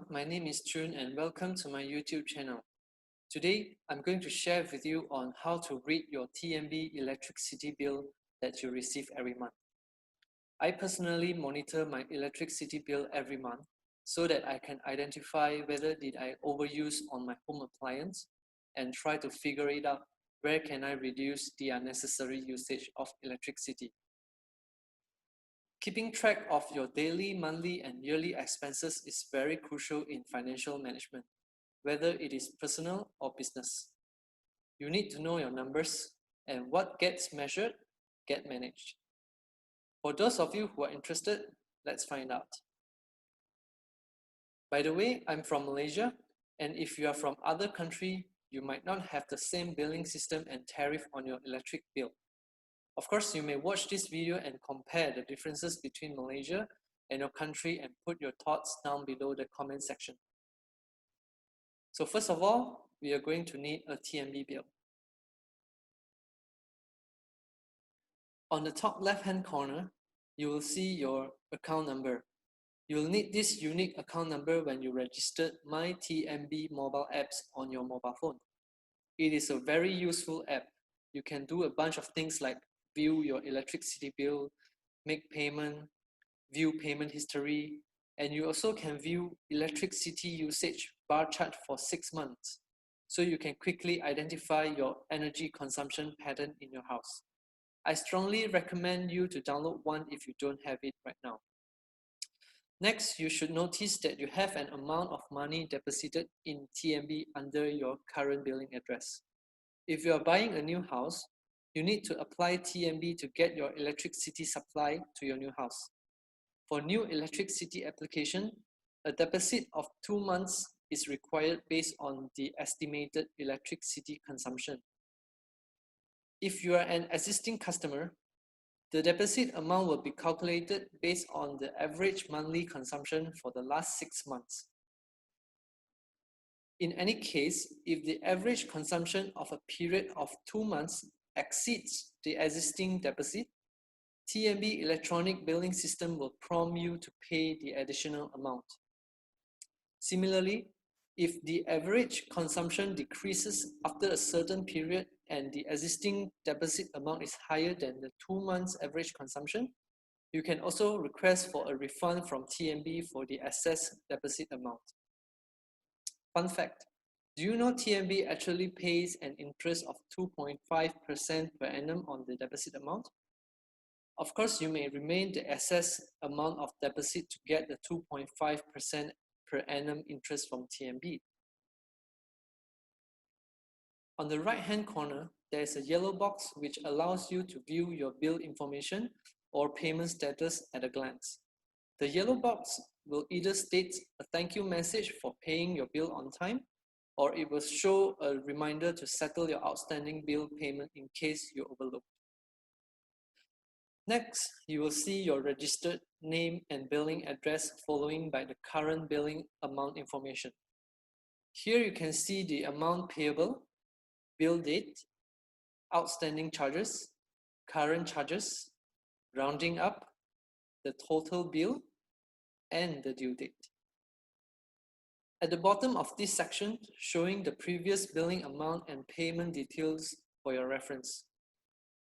my name is Chun and welcome to my YouTube channel. Today, I'm going to share with you on how to read your TNB electricity bill that you receive every month. I personally monitor my electricity bill every month so that I can identify whether did I overuse on my home appliance and try to figure it out where can I reduce the unnecessary usage of electricity. Keeping track of your daily, monthly, and yearly expenses is very crucial in financial management, whether it is personal or business. You need to know your numbers and what gets measured, get managed. For those of you who are interested, let's find out. By the way, I'm from Malaysia, and if you are from other country, you might not have the same billing system and tariff on your electric bill. Of course, you may watch this video and compare the differences between Malaysia and your country and put your thoughts down below the comment section. So first of all, we are going to need a TNB bill. On the top left-hand corner, you will see your account number. You will need this unique account number when you registered My TNB mobile apps on your mobile phone. It is a very useful app. You can do a bunch of things like view your electricity bill, make payment, view payment history, and you also can view electricity usage bar chart for 6 months, so you can quickly identify your energy consumption pattern in your house. I strongly recommend you to download one if you don't have it right now. Next, you should notice that you have an amount of money deposited in TNB under your current billing address. If you are buying a new house, you need to apply TNB to get your electricity supply to your new house. For new electricity application, a deposit of 2 months is required based on the estimated electricity consumption. If you are an existing customer, the deposit amount will be calculated based on the average monthly consumption for the last 6 months. In any case, if the average consumption of a period of 2 months exceeds the existing deposit, TNB electronic billing system will prompt you to pay the additional amount. Similarly, if the average consumption decreases after a certain period and the existing deposit amount is higher than the 2 months average consumption, you can also request for a refund from TNB for the excess deposit amount. Fun fact, do you know TNB actually pays an interest of 2.5% per annum on the deposit amount? Of course, you may remain the excess amount of deposit to get the 2.5% per annum interest from TNB. On the right-hand corner, there is a yellow box which allows you to view your bill information or payment status at a glance. The yellow box will either state a thank you message for paying your bill on time, or it will show a reminder to settle your outstanding bill payment in case you overlooked. Next, you will see your registered name and billing address following by the current billing amount information. Here you can see the amount payable, bill date, outstanding charges, current charges, rounding up, the total bill, and the due date. At the bottom of this section, showing the previous billing amount and payment details for your reference.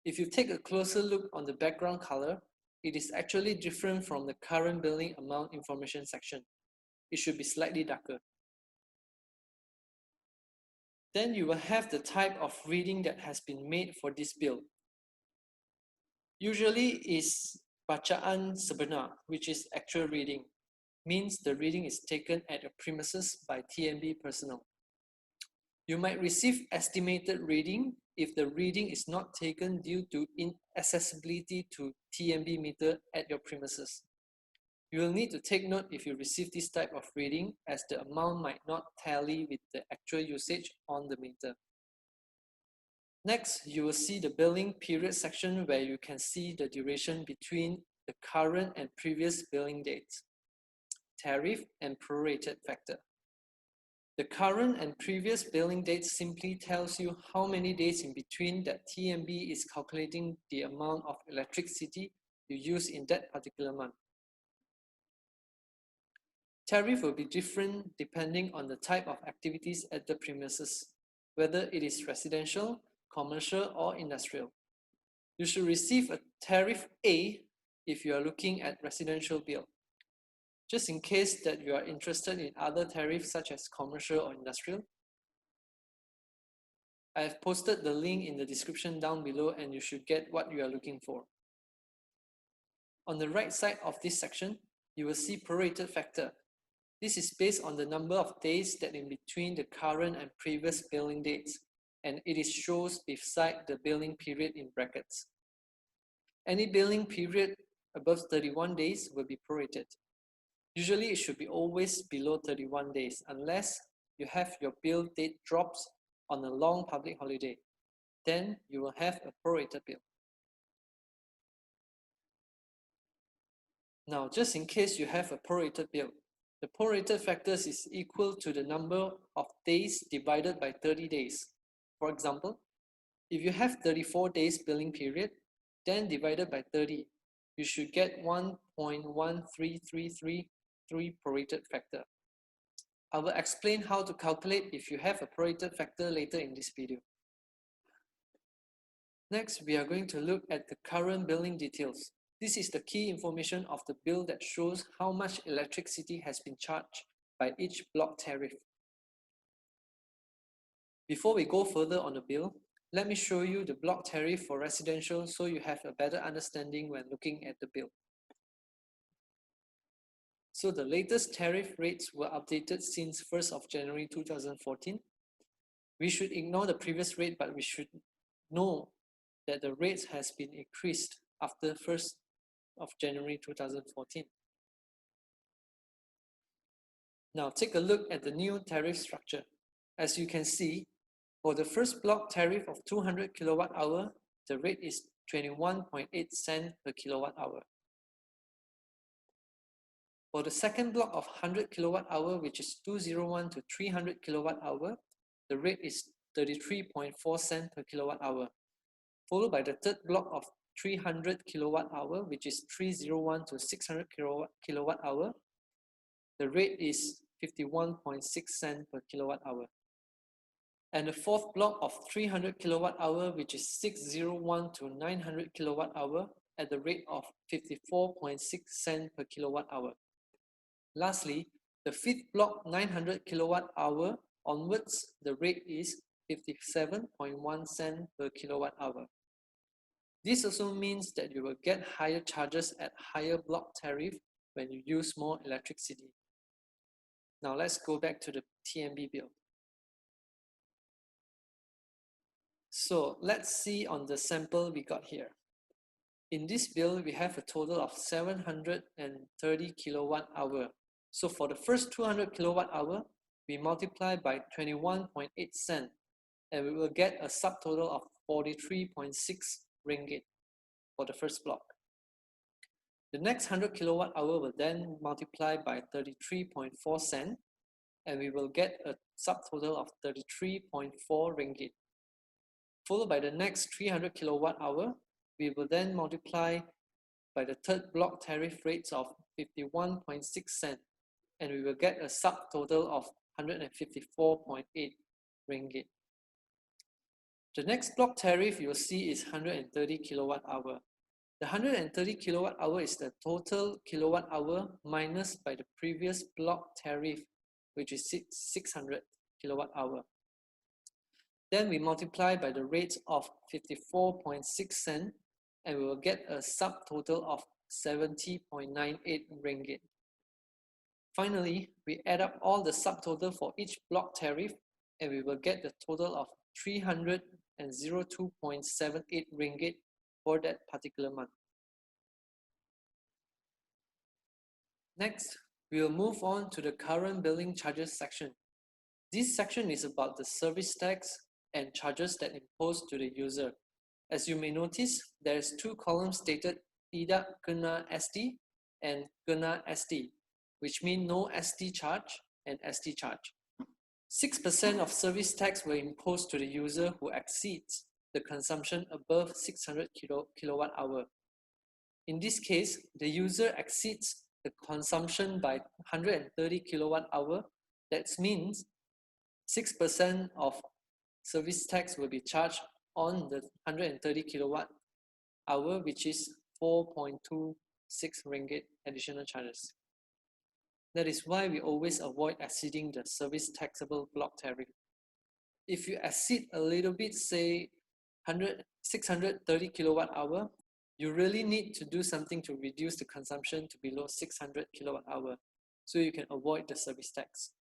If you take a closer look on the background color, it is actually different from the current billing amount information section. It should be slightly darker. Then you will have the type of reading that has been made for this bill. Usually is bacaan sebenar, which is actual reading. Means the reading is taken at your premises by TNB personnel. You might receive estimated reading if the reading is not taken due to inaccessibility to TNB meter at your premises. You will need to take note if you receive this type of reading, as the amount might not tally with the actual usage on the meter. Next, you will see the billing period section where you can see the duration between the current and previous billing dates, tariff and prorated factor. The current and previous billing date simply tells you how many days in between that TNB is calculating the amount of electricity you use in that particular month. Tariff will be different depending on the type of activities at the premises, whether it is residential, commercial, or industrial. You should receive a tariff A if you are looking at residential bill. Just in case that you are interested in other tariffs such as commercial or industrial, I have posted the link in the description down below and you should get what you are looking for. On the right side of this section, you will see prorated factor. This is based on the number of days that in between the current and previous billing dates, and it is shows beside the billing period in brackets. Any billing period above 31 days will be prorated. Usually it should be always below 31 days unless you have your bill date drops on a long public holiday. Then you will have a prorated bill. Now, just in case you have a prorated bill, the prorated factors is equal to the number of days divided by 30 days. For example, if you have 34 days billing period, then divided by 30, you should get 1.13333 prorated factor. I will explain how to calculate if you have a prorated factor later in this video. Next, we are going to look at the current billing details. This is the key information of the bill that shows how much electricity has been charged by each block tariff. Before we go further on the bill, let me show you the block tariff for residential so you have a better understanding when looking at the bill. So the latest tariff rates were updated since 1st of January 2014. We should ignore the previous rate, but we should know that the rates has been increased after 1st of January 2014. Now take a look at the new tariff structure. As you can see, for the first block tariff of 200 kilowatt hour, the rate is 21.8 cents per kilowatt hour. For the second block of 100 kilowatt hour, which is 201 to 300 kilowatt hour, the rate is 33.4 cents per kilowatt hour. Followed by the third block of 300 kilowatt hour, which is 301 to 600 kilowatt hour, the rate is 51.6 cents per kilowatt hour. And the fourth block of 300 kilowatt hour, which is 601 to 900 kilowatt hour, at the rate of 54.6 cents per kilowatt hour. Lastly, the fifth block 900 kilowatt hour onwards, the rate is 57.1 cents per kilowatt hour. This also means that you will get higher charges at higher block tariff when you use more electricity. Now let's go back to the TNB bill. So let's see on the sample we got here. In this bill, we have a total of 730 kilowatt hour. So for the first 200 kilowatt hour, we multiply by 21.8 cents and we will get a subtotal of 43.6 ringgit for the first block. The next 100 kilowatt hour will then multiply by 33.4 cents and we will get a subtotal of 33.4 ringgit. Followed by the next 300 kilowatt hour, we will then multiply by the third block tariff rates of 51.6 cents and we will get a subtotal of 154.8 ringgit. The next block tariff you will see is 130 kilowatt hour. The 130 kilowatt hour is the total kilowatt hour minus by the previous block tariff, which is 600 kilowatt hour. Then we multiply by the rate of 54.6 cents and we will get a subtotal of 70.98 ringgit. Finally, we add up all the subtotal for each block tariff and we will get the total of 302.78 ringgit for that particular month. Next, we will move on to the current billing charges section. This section is about the service tax and charges that imposed to the user. As you may notice, there is two columns stated tidak kena SD and kena SD, which mean no SD charge and SD charge. 6% of service tax were imposed to the user who exceeds the consumption above 600 kilowatt hour. In this case, the user exceeds the consumption by 130 kilowatt hour, that means 6% of service tax will be charged on the 130 kilowatt hour, which is 4.26 ringgit additional charges. That is why we always avoid exceeding the service taxable block tariff. If you exceed a little bit, say 630 kilowatt hour, you really need to do something to reduce the consumption to below 600 kilowatt hour so you can avoid the service tax.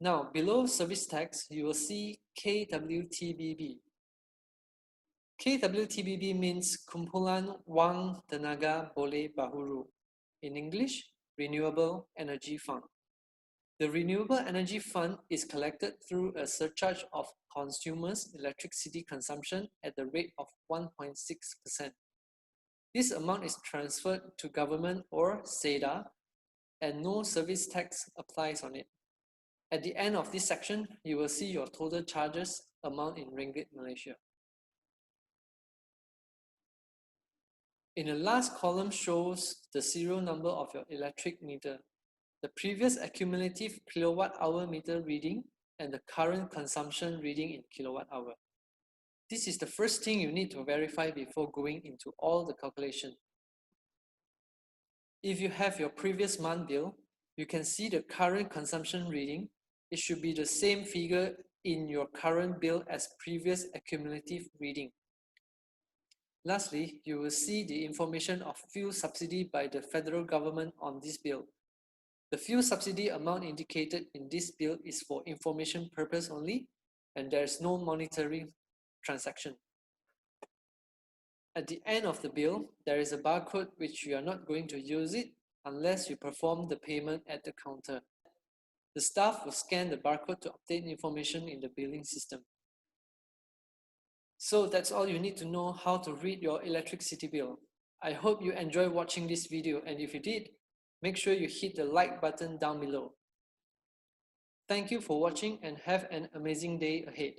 Now, below service tax, you will see KWTBB. KWTBB means Kumpulan Wang Tenaga Boleh Bahuru. In English, Renewable Energy Fund. The Renewable Energy Fund is collected through a surcharge of consumers' electricity consumption at the rate of 1.6%. This amount is transferred to government or SEDA, and no service tax applies on it. At the end of this section, you will see your total charges amount in Ringgit Malaysia. In the last column shows the serial number of your electric meter, the previous accumulative kilowatt hour meter reading, and the current consumption reading in kilowatt hour. This is the first thing you need to verify before going into all the calculation. If you have your previous month bill, you can see the current consumption reading. It should be the same figure in your current bill as previous accumulative reading. Lastly, you will see the information of fuel subsidy by the federal government on this bill. The fuel subsidy amount indicated in this bill is for information purpose only, and there is no monetary transaction. At the end of the bill, there is a barcode which you are not going to use it unless you perform the payment at the counter. The staff will scan the barcode to obtain information in the billing system. So that's all you need to know how to read your electricity bill. I hope you enjoy watching this video, and if you did, make sure you hit the like button down below. Thank you for watching and have an amazing day ahead.